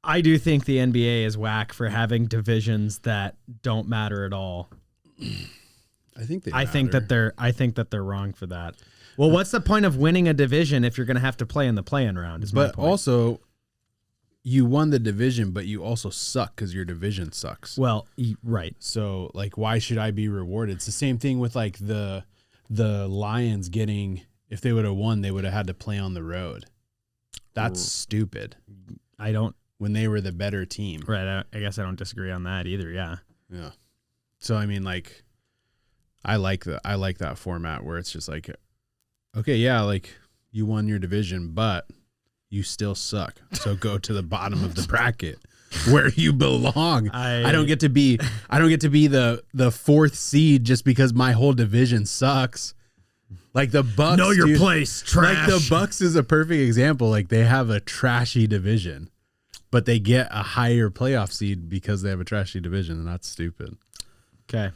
I do think the NBA is whack for having divisions that don't matter at all. I think they I think that they're wrong for that. Well, what's the point of winning a division if you're going to have to play in the play-in round? But also, you won the division, but you also suck because your division sucks. Well, right. So, like, why should I be rewarded? It's the same thing with like the Lions getting. If they would have won, they would have had to play on the road. That's stupid. I don't. When they were the better team, Right. I guess I don't disagree on that either. Yeah. Yeah. So I mean, like, I like that format where it's just like, okay, yeah, like you won your division, but you still suck. So go to the bottom of the bracket where you belong. I don't get to be the fourth seed just because my whole division sucks. Like the Bucks, know your place, trash. Like the Bucks is a perfect example. Like they have a trashy division, but they get a higher playoff seed because they have a trashy division, and that's stupid. Okay.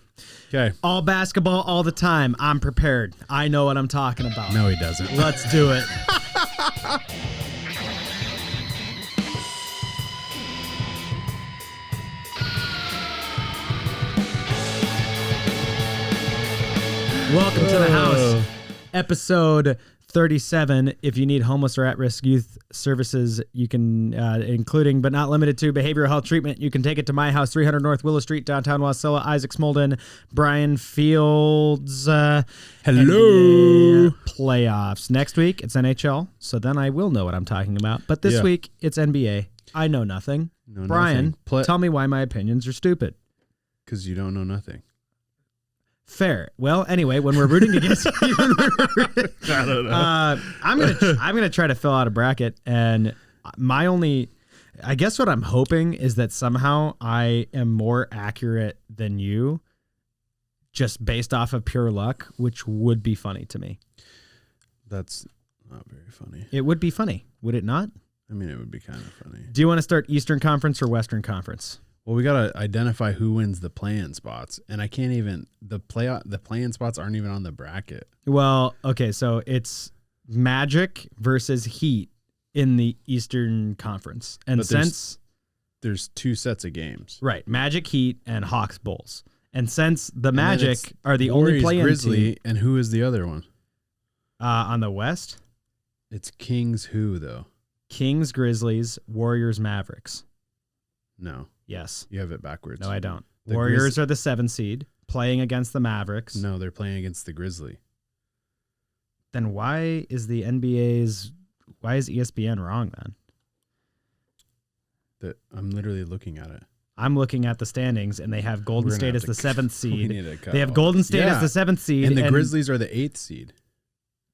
All basketball all the time. I'm prepared. I know what I'm talking about. No, he doesn't. Let's do it. Welcome to the house. Episode 37. If you need homeless or at-risk youth services, you can, including but not limited to behavioral health treatment, you can take it to my house, 300 North Willow Street, downtown Wasilla. Isaac Smolden, Bryan Fields. Hello. NBA playoffs. Next week, it's NHL, so then I will know what I'm talking about. But this week, it's NBA. I know nothing. Bryan, tell me why my opinions are stupid. Because you don't know nothing. Fair. Well, anyway, when we're rooting against you, I don't know. I'm gonna try to fill out a bracket, and I guess what I'm hoping is that somehow I am more accurate than you, just based off of pure luck, which would be funny to me. That's not very funny. It would be funny, would it not? I mean, it would be kind of funny. Do you want to start Eastern Conference or Western Conference? Well, we got to identify who wins the play-in spots, and I can't even the play-in spots aren't even on the bracket. Well, okay, so it's Magic versus Heat in the Eastern Conference, and but since there's two sets of games, right? Magic, Heat, and Hawks, Bulls, and since the Magic are the Warriors, only play-in Grizzly, team, and who is the other one? On the West, it's Kings. Who though? Kings, Grizzlies, Warriors, Mavericks. No. Yes. You have it backwards. No, I don't. The Warriors are the 7 seed playing against the Mavericks. No, they're playing against the Grizzly. Then why is ESPN wrong then? I'm literally looking at it. I'm looking at the standings, and they have Golden State as the 7th seed. They have Golden State as the 7th seed. And the Grizzlies are the 8th seed.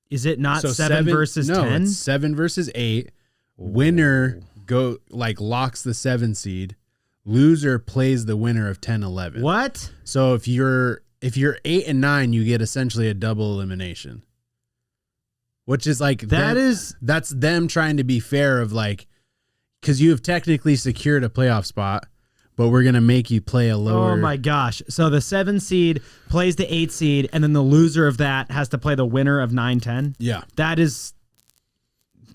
Is it not 7 versus 10? No, it's 7 versus 8. Winner locks the 7 seed. Loser plays the winner of 10-11. What? So if you're 8 and 9, you get essentially a double elimination. Which is like that's them trying to be fair of like, because you have technically secured a playoff spot, but we're gonna make you play a lower. Oh my gosh! So the 7 seed plays the 8 seed, and then the loser of that has to play the winner of 9-10. Yeah, that is.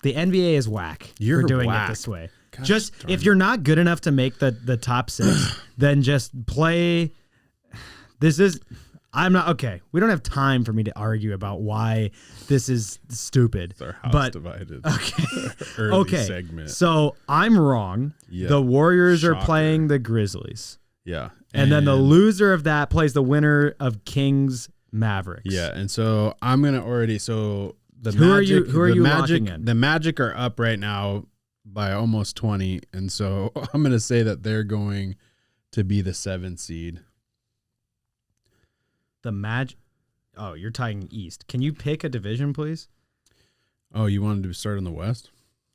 The NBA is whack for doing it this way. Gosh, just if you're not good enough to make the top 6, then just play. I'm not okay. We don't have time for me to argue about why this is stupid. It's our house divided. Okay. Early segment. So I'm wrong. Yeah. The Warriors are playing the Grizzlies. Yeah. And then the loser of that plays the winner of Kings Mavericks. Yeah. And so I'm gonna already who are you locking in? The Magic are up right now by almost 20, and so I'm going to say that they're going to be the 7th seed. The Magic. Oh, you're tying East. Can you pick a division, please? Oh, you wanted to start in the West?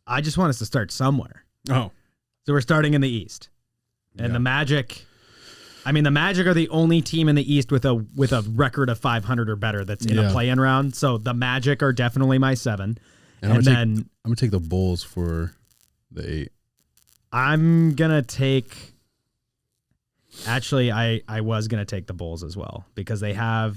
I just want us to start somewhere. Oh. So we're starting in the East. And the Magic. I mean, the Magic are the only team in the East with a record of 500 or better that's in a play-in round. So the Magic are definitely my 7. And I'm going to take the Bulls for the 8. I'm going to take... Actually, I was going to take the Bulls as well because they have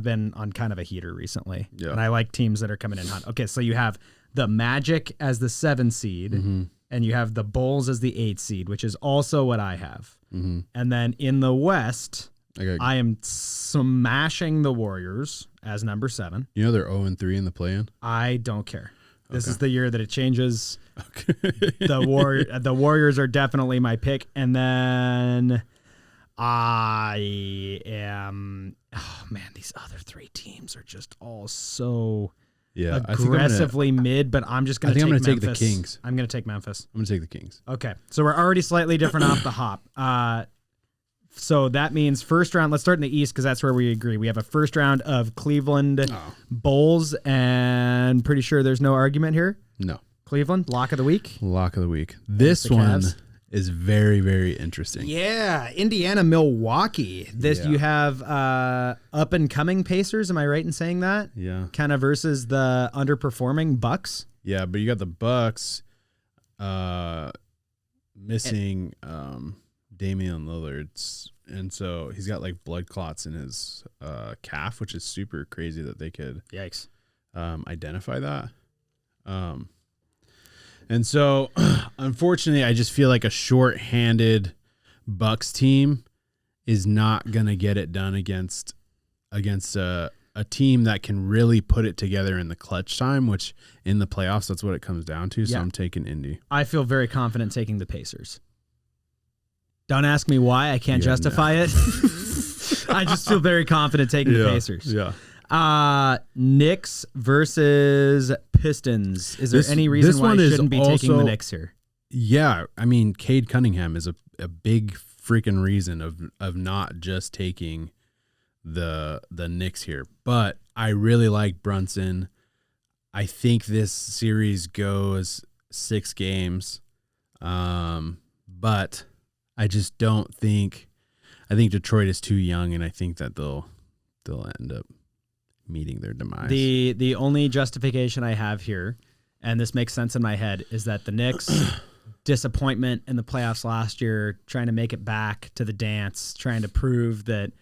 been on kind of a heater recently. Yeah. And I like teams that are coming in hot. Okay, so you have the Magic as the 7 seed. Mm-hmm. and you have the Bulls as the 8 seed, which is also what I have. Mm-hmm. And then in the West, I am smashing the Warriors as number 7. You know they're 0-3 in the play-in? I don't care. This is the year that it changes. Okay. The Warriors are definitely my pick. And then I am... Oh, man, these other 3 teams are just all so aggressively mid, but I'm just going to take Memphis. take the Kings. I'm going to take Memphis. I'm going to take the Kings. Okay, so we're already slightly different off the hop. So that means first round, let's start in the East because that's where we agree. We have a first round of Cleveland Bulls, and pretty sure there's no argument here. No. Cleveland, lock of the week? Lock of the week. This one is very, very interesting. Yeah, Indiana, Milwaukee. You have up-and-coming Pacers, am I right in saying that? Yeah. Kind of versus the underperforming Bucks? Yeah, but you got the Bucks missing Damian Lillard, and so he's got like blood clots in his calf, which is super crazy that they could identify that. And so unfortunately, I just feel like a short-handed Bucks team is not gonna get it done against a team that can really put it together in the clutch time, which in the playoffs, that's what it comes down to. So I'm taking Indy. I feel very confident taking the Pacers. Don't ask me why. I can't justify it. I just feel very confident taking the Pacers. Yeah. Knicks versus Pistons. Is there any reason why I shouldn't be taking the Knicks here? Yeah. I mean, Cade Cunningham is a big freaking reason of not just taking the Knicks here. But I really like Brunson. I think this series goes 6 games. But I just don't think. I think Detroit is too young, and I think that they'll end up meeting their demise. The only justification I have here, and this makes sense in my head, is that the Knicks disappointment in the playoffs last year, trying to make it back to the dance, trying to prove that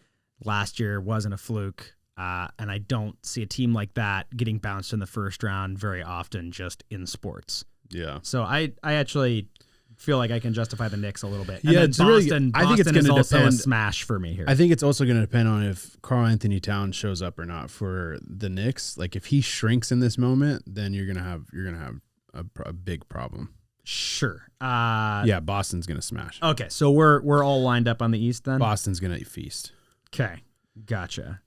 last year wasn't a fluke. And I don't see a team like that getting bounced in the first round very often, just in sports. Yeah. So I actually feel like I can justify the Knicks a little bit. And Boston, I think it's going to also a smash for me here. I think it's also going to depend on if Karl Anthony Towns shows up or not for the Knicks. Like if he shrinks in this moment, then you're gonna have a big problem. Sure. Boston's gonna smash. Okay, so we're all lined up on the East then. Boston's gonna feast. Okay, gotcha.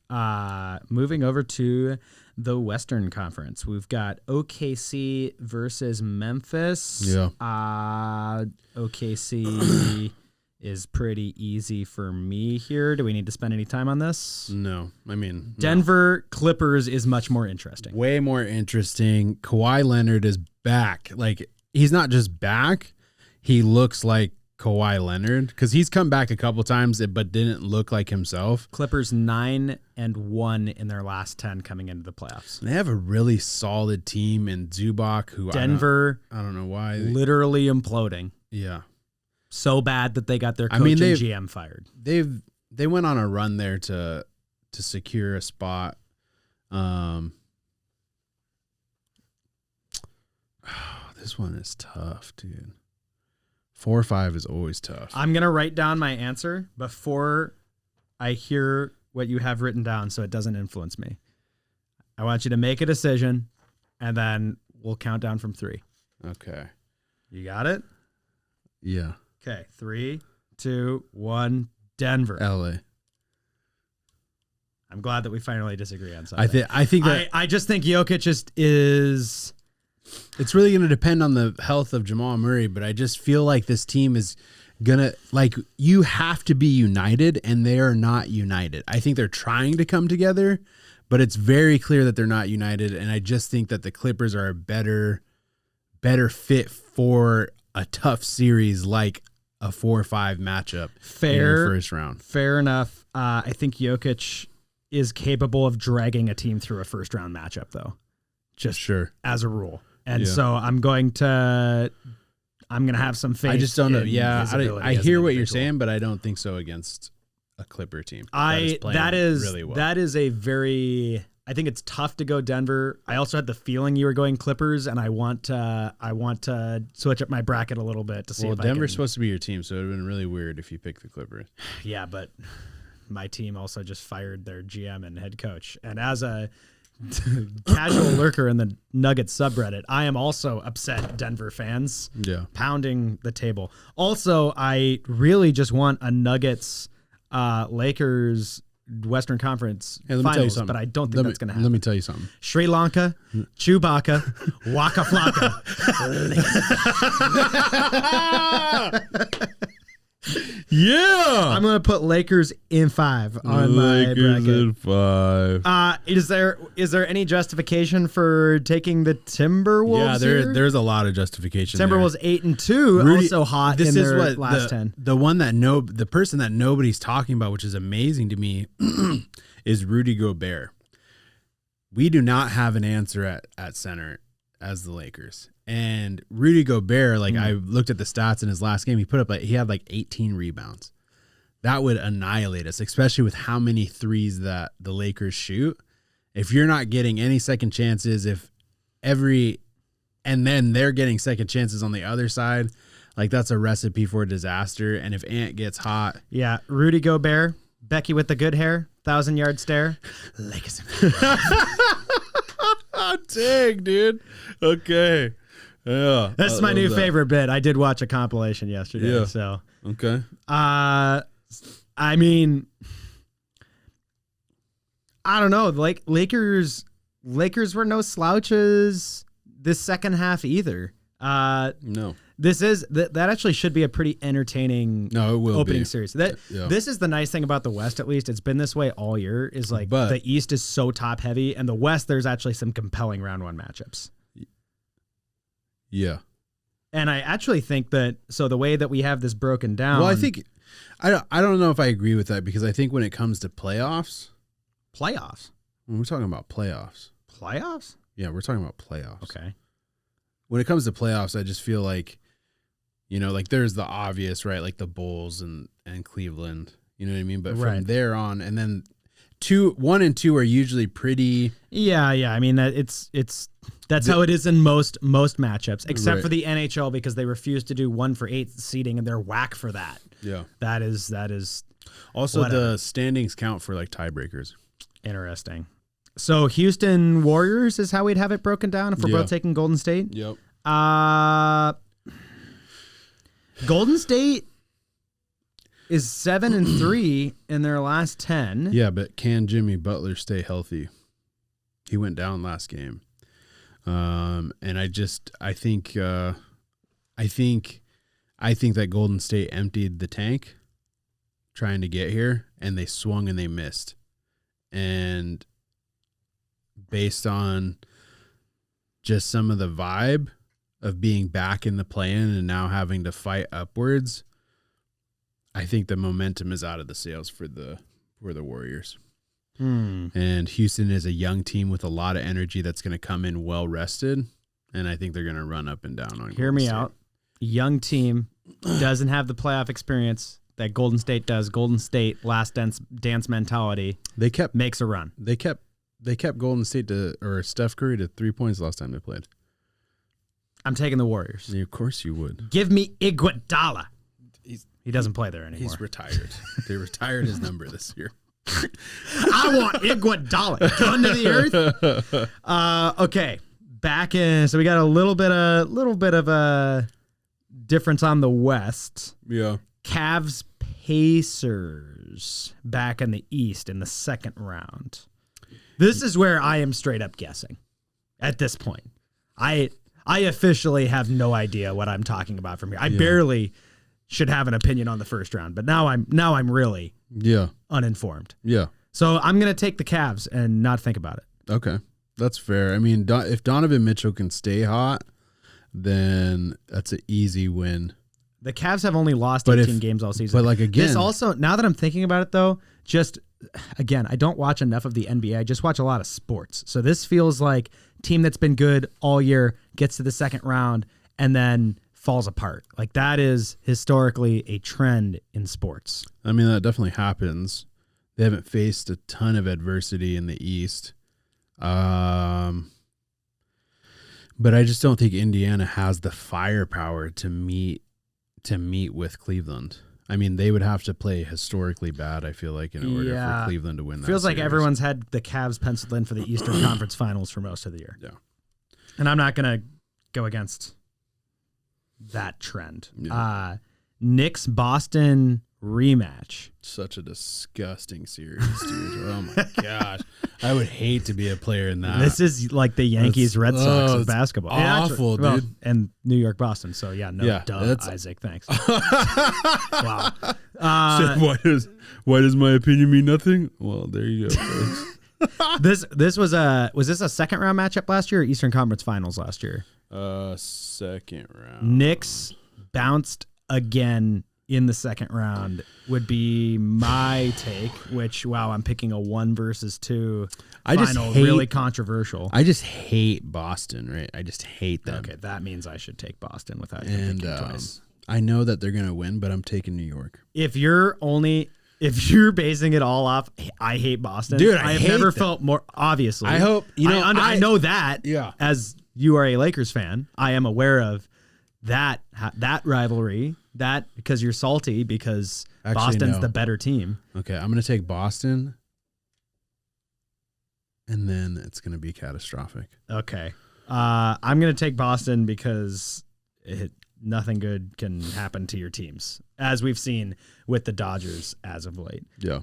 Moving over to the Western Conference, we've got OKC versus Memphis. Yeah. OKC is pretty easy for me here. Do we need to spend any time on this? No. I mean, Denver Clippers is much more interesting. Way more interesting. Kawhi Leonard is back. Like, he's not just back. He looks like Kawhi Leonard because he's come back a couple times but didn't look like himself. Clippers 9-1 in their last 10 coming into the playoffs. They have a really solid team in Zubac, who Denver, I don't know why, literally imploding. Yeah, so bad that they got their coach and GM fired. They went on a run there to secure a spot. This one is tough, dude. 4 or 5 is always tough. I'm going to write down my answer before I hear what you have written down so it doesn't influence me. I want you to make a decision, and then we'll count down from 3. Okay. You got it? Yeah. Okay. 3, 2, 1. Denver. LA. I'm glad that we finally disagree on something. I think that I just think Jokic is... It's really going to depend on the health of Jamal Murray, but I just feel like this team is going to, like, you have to be united, and they are not united. I think they're trying to come together, but it's very clear that they're not united, and I just think that the Clippers are a better fit for a tough series like a 4-5 matchup in the first round. Fair enough. I think Jokic is capable of dragging a team through a first-round matchup, though. Just as a rule. And so I'm going to have some faith. I just don't know. Yeah, I hear what you're saying, but I don't think so against a Clipper team. That is a very I think it's tough to go Denver. I also had the feeling you were going Clippers, and I want to switch up my bracket a little bit to see if Denver's I can. supposed to be your team, so it would have been really weird if you picked the Clippers. Yeah, but my team also just fired their GM and head coach. And as a casual lurker in the Nuggets subreddit, I am also upset Denver fans. Yeah. Pounding the table. Also, I really just want a Nuggets Lakers Western Conference Finals, but I don't think that's going to happen. Let me tell you something. Sri Lanka, Chewbacca, Waka Flocka. Yeah, I'm going to put Lakers in 5 on my bracket. In 5. Is there any justification for taking the Timberwolves? Yeah, here? there's a lot of justification. Timberwolves 8-2, also hot in their last 10. The one that the person that nobody's talking about, which is amazing to me, is Rudy Gobert. We do not have an answer at center as the Lakers. And Rudy Gobert, I looked at the stats in his last game. He had 18 rebounds. That would annihilate us, especially with how many threes that the Lakers shoot. If you're not getting any second chances, and then they're getting second chances on the other side, that's a recipe for disaster. And if Ant gets hot, yeah, Rudy Gobert, Becky with the good hair, 1,000-yard stare, Lakers. Dang, dude. Okay. Yeah. That's my new favorite bit. I did watch a compilation yesterday. Yeah. So okay. I mean, I don't know. Lakers were no slouches this second half either. No. That actually should be a pretty entertaining opening series. This is the nice thing about the West, at least. It's been this way all year, is the East is so top heavy, and the West, there's actually some compelling round 1 matchups. Yeah. And I actually think that, so the way that we have this broken down. Well, I think, I don't know if I agree with that, because I think when it comes to playoffs. When we're talking about playoffs. Playoffs? Yeah, we're talking about playoffs. Okay. When it comes to playoffs, I just feel there's the obvious, right? The Bulls and Cleveland, you know what I mean? But from there on, and then 1 and 2 are usually pretty. Yeah. I mean, that's how it is in most matchups, except for the NHL, because they refuse to do 1-for-8 seeding, and they're whack for that. Yeah. That is also whatever. The standings count for tiebreakers. Interesting. So Houston Warriors is how we'd have it broken down if we're both taking Golden State. Yep. Golden State is 7-3 in their last 10. Yeah, but can Jimmy Butler stay healthy? He went down last game. And I think that Golden State emptied the tank trying to get here, and they swung and they missed. And based on just some of the vibe of being back in the play-in and now having to fight upwards, I think the momentum is out of the sails for the Warriors. And Houston is a young team with a lot of energy that's going to come in well rested, and I think they're going to run up and down on. Hear me out. Young team doesn't have the playoff experience that Golden State does. Golden State last dance mentality. Makes a run. They kept Golden State or Steph Curry to 3 points last time they played. I'm taking the Warriors. Yeah, of course you would. Give me Iguodala. He doesn't play there anymore. He's retired. They retired his number this year. I want Iguodala. Gun to the earth. Okay, back in. So we got a little bit of a difference on the West. Yeah. Cavs Pacers back in the East in the second round. This is where I am straight up guessing. At this point, I officially have no idea what I'm talking about from here. I barely should have an opinion on the first round, but now I'm really uninformed. Yeah. So I'm going to take the Cavs and not think about it. Okay. That's fair. I mean, if Donovan Mitchell can stay hot, then that's an easy win. The Cavs have only lost 18 games all season. But again, this also, now that I'm thinking about it though, just again, I don't watch enough of the NBA. I just watch a lot of sports. So this feels like team that's been good all year gets to the second round and then falls apart. Like that is historically a trend in sports. I mean, that definitely happens. They haven't faced a ton of adversity in the East. But I just don't think Indiana has the firepower to meet with Cleveland. I mean, they would have to play historically bad, I feel like, in order for Cleveland to win that Feels like series. everyone's had the Cavs penciled in for the Eastern Conference Finals for most of the year. Yeah. And I'm not going to go against that trend. Yeah. Knicks Boston rematch. Such a disgusting series, dude. Oh my gosh. I would hate to be a player in that. This is like the Yankees Red Sox of it's basketball. awful, Well, dude. and New York Boston. So Isaac, thanks. Wow. Why does my opinion mean nothing? Well, there you go, folks. This was this a second round matchup last year or Eastern Conference Finals last year? Second round. Knicks bounced again in the second round would be my take, which, wow, I'm picking a 1 versus 2 final, really controversial. I just hate Boston, right? I just hate them. Okay, that means I should take Boston without even thinking twice. I know that they're going to win, but I'm taking New York. If you're basing it all off, I hate Boston. Dude, I have never felt more, obviously. I hope, I know that. Yeah. As you are a Lakers fan, I am aware of that rivalry, that because you're salty because Boston's the better team. Okay, I'm going to take Boston, and then it's going to be catastrophic. Okay. I'm going to take Boston because nothing good can happen to your teams, as we've seen with the Dodgers as of late. Yeah.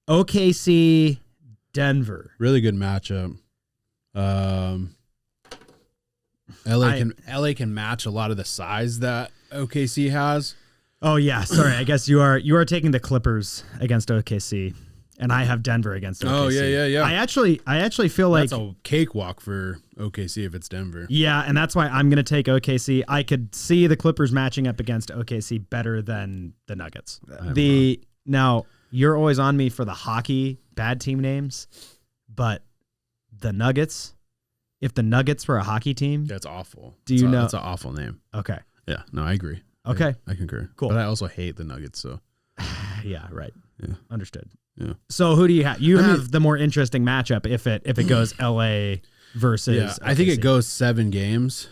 OKC, Denver. Really good matchup. LA can match a lot of the size that OKC has. Oh yeah, sorry. I guess you are taking the Clippers against OKC, and I have Denver against OKC. Oh yeah. I actually feel like that's a cakewalk for OKC if it's Denver. Yeah, and that's why I'm going to take OKC. I could see the Clippers matching up against OKC better than the Nuggets. Now you're always on me for the hockey bad team names, but the Nuggets. If the Nuggets were a hockey team, that's awful. Know? That's an awful name. Okay. Yeah. No, I agree. Okay. I concur. Cool. But I also hate the Nuggets. So. Yeah. Right. Yeah. Understood. Yeah. So who do you have? You have the more interesting matchup if it goes LA versus. Yeah. OKC. I think it goes 7 games.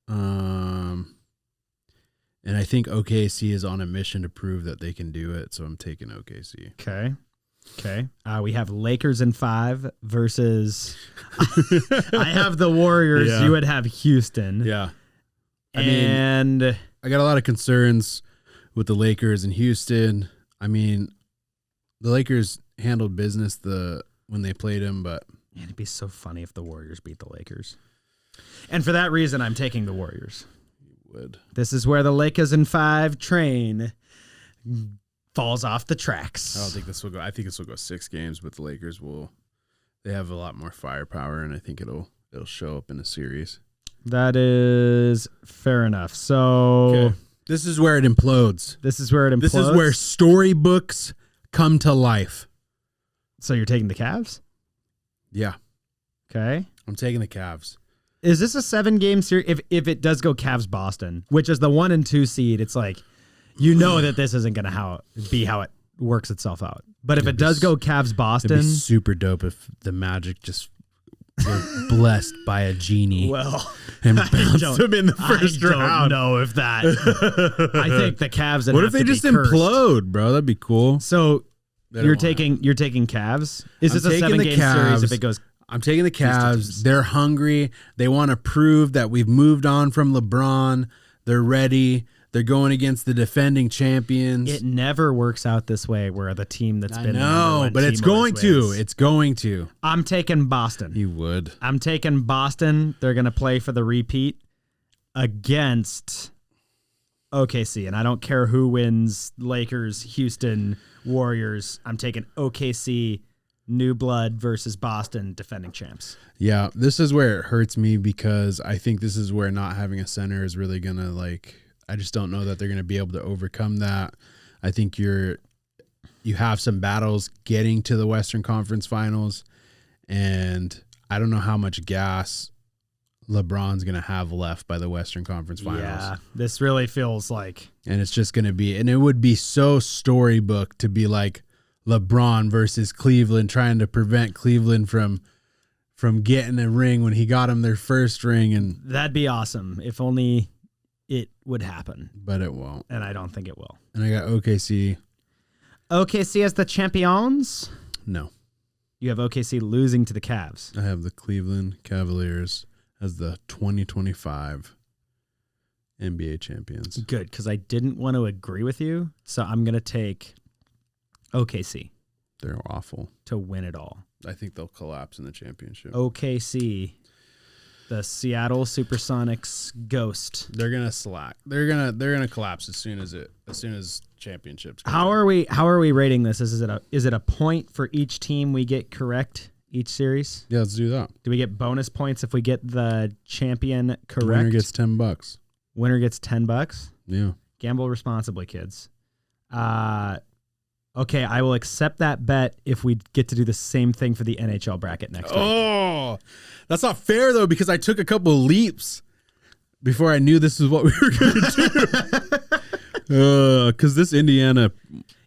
And I think OKC is on a mission to prove that they can do it. So I'm taking OKC. Okay. We have Lakers in 5 versus. I have the Warriors. Yeah. You would have Houston. Yeah. I got a lot of concerns with the Lakers and Houston. I mean, the Lakers handled business when they played him, but man, it'd be so funny if the Warriors beat the Lakers. And for that reason, I'm taking the Warriors. you would. This is where the Lakers in 5 train falls off the tracks. I don't think this will go. I think this will go 6 games, but the Lakers they have a lot more firepower, and I think it'll show up in a series. That is fair enough. So okay. This is where it implodes. This is where storybooks come to life. So you're taking the Cavs? Yeah. Okay. I'm taking the Cavs. Is this a 7-game series? If it does go Cavs Boston, which is the 1 and 2 seed, it's like that this isn't going to be how it works itself out. But if it does go Cavs Boston, it'd be super dope if the Magic just were blessed by a genie. Well, and bounced them in the first round. I don't know if that. I think the Cavs. What if they just implode, bro? That'd be cool. So you're taking Cavs. Is this a 7-game series? If it goes, I'm taking the Cavs. They're hungry. They want to prove that we've moved on from LeBron. They're ready. They're going against the defending champions. It never works out this way where the team that's been but it's going to. It's going to. I'm taking Boston. You would. I'm taking Boston. They're going to play for the repeat against OKC. And I don't care who wins, Lakers, Houston, Warriors. I'm taking OKC, new blood versus Boston, defending champs. Yeah, this is where it hurts me because I think this is where not having a center is really going to I just don't know that they're going to be able to overcome that. I think you have some battles getting to the Western Conference Finals, and I don't know how much gas LeBron's going to have left by the Western Conference Finals. Yeah, this really feels like... And it's just going to be... And it would be so storybook to be like, LeBron versus Cleveland, trying to prevent Cleveland from getting a ring when he got him their first ring, and that'd be awesome if only it would happen. But it won't, and I don't think it will. And I got OKC. OKC as the champions? No. You have OKC losing to the Cavs. I have the Cleveland Cavaliers as the 2025 NBA champions. Good, because I didn't want to agree with you, so I'm going to take OKC. They're awful. To win it all. I think they'll collapse in the championship. OKC, the Seattle Supersonics ghost. They're gonna slack. They're gonna collapse as soon as championships. How are we rating this? Is it a point for each team we get correct each series? Yeah, let's do that. Do we get bonus points if we get the champion correct? The winner gets $10. Winner gets $10. Yeah. Gamble responsibly, kids. Okay, I will accept that bet if we get to do the same thing for the NHL bracket next week. Oh, that's not fair, though, because I took a couple of leaps before I knew this is what we were going to do. Because this Indiana...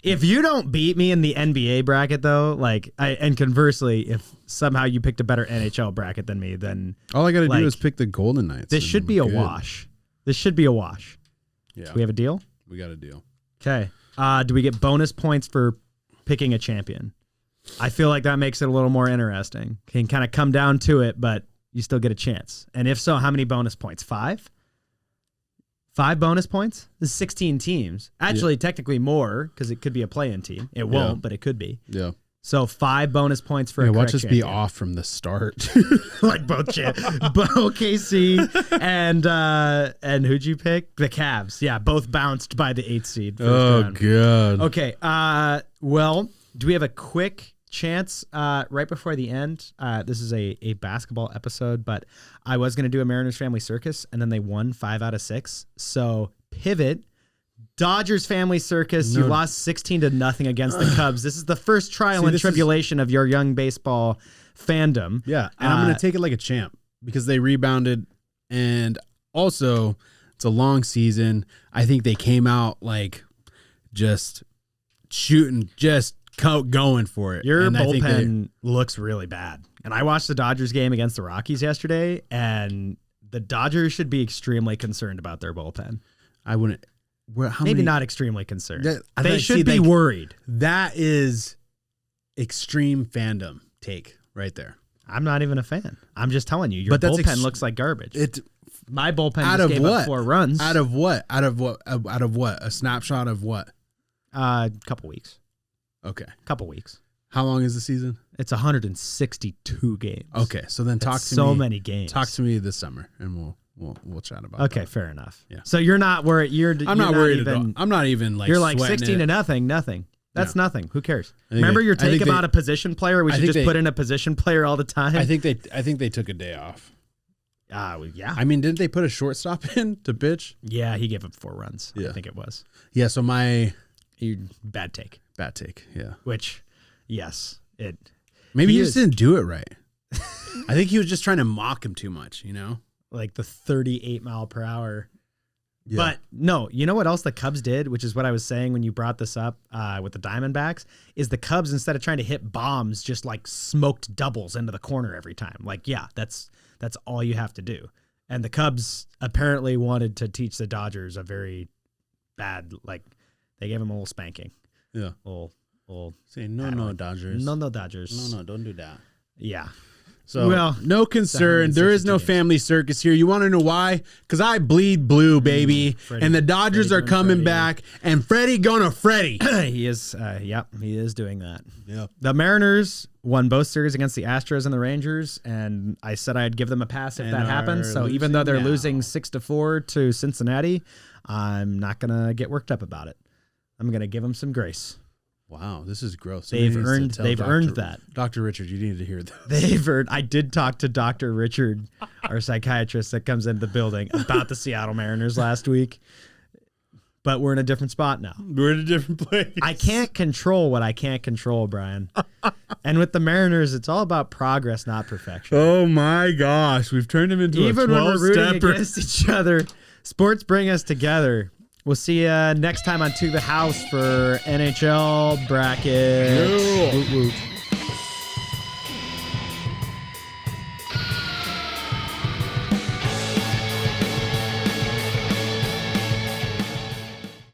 If you don't beat me in the NBA bracket, though, and conversely, if somehow you picked a better NHL bracket than me, then... All I got to do is pick the Golden Knights. This should be a wash. This should be a wash. Yeah. Do we have a deal? We got a deal. Okay. Do we get bonus points for picking a champion? I feel like that makes it a little more interesting. Can kind of come down to it, but you still get a chance. And if so, how many bonus points? 5? 5 bonus points? This is 16 teams. Actually, technically more, because it could be a play-in team. It won't, but it could be. Yeah. So 5 bonus points for a watch us champion. be off from the start. Like both OKC and who'd you pick? The Cavs. Yeah, both bounced by the 8th seed. Round. God. Okay. Well, do we have a quick chance right before the end? This is a basketball episode, but I was going to do a Mariners Family Circus, and then they won 5 out of 6. So pivot. Dodgers Family Circus, you lost 16-0 against the Cubs. This is the first trial and tribulation of your young baseball fandom. Yeah, and I'm going to take it like a champ because they rebounded, and also it's a long season. I think they came out just shooting, just going for it. Your bullpen looks really bad. And I watched the Dodgers game against the Rockies yesterday, and the Dodgers should be extremely concerned about their bullpen. I wouldn't... Maybe not extremely concerned. They should be worried. That is extreme fandom take right there. I'm not even a fan. I'm just telling you, your bullpen looks like garbage. My bullpen just gave up 4 runs. Out of what? Out of what? A snapshot of what? Couple weeks. Okay. Couple weeks. How long is the season? It's 162 games. Okay, so then talk to me. So many games. Talk to me this summer, and we'll chat about that. Okay, fair enough. Yeah. So you're not worried. I'm not worried at all. I'm not even You're like 16-0, nothing. That's nothing. Who cares? Remember your take about a position player? We should just put in a position player all the time. I think they took a day off. Yeah. I mean, didn't they put a shortstop in to pitch? Yeah, he gave up 4 runs. Yeah. I think it was. Yeah. So bad take. Bad take. Yeah. Which, yes, maybe he just didn't do it right. I think he was just trying to mock him too much. Like the 38 mile per hour. Yeah. But no, you know what else the Cubs did, which is what I was saying when you brought this up with the Diamondbacks, is the Cubs, instead of trying to hit bombs, just smoked doubles into the corner every time. That's all you have to do. And the Cubs apparently wanted to teach the Dodgers a very bad, they gave him a little spanking. Yeah. Little say no, Dodgers. No, Dodgers. No, don't do that. Yeah. So, no concern. There is no family circus here. You want to know why? Because I bleed blue, baby. And the Dodgers are coming back. And Freddie gonna Freddie. He is, he is doing that. Yeah. The Mariners won both series against the Astros and the Rangers. And I said I'd give them a pass if that happens. So even though they're losing 6-4 to Cincinnati, I'm not going to get worked up about it. I'm going to give them some grace. Wow, this is gross. They've earned that. Dr. Richard, you need to hear that. I did talk to Dr. Richard, our psychiatrist that comes into the building, about the Seattle Mariners last week. But we're in a different spot now. We're in a different place. I can't control what I can't control, Brian. And with the Mariners, it's all about progress, not perfection. Oh my gosh, we've turned him into even when we're rooting against each other. Sports bring us together. We'll see you next time on To the House for NHL bracket. Yeah. Woot woot.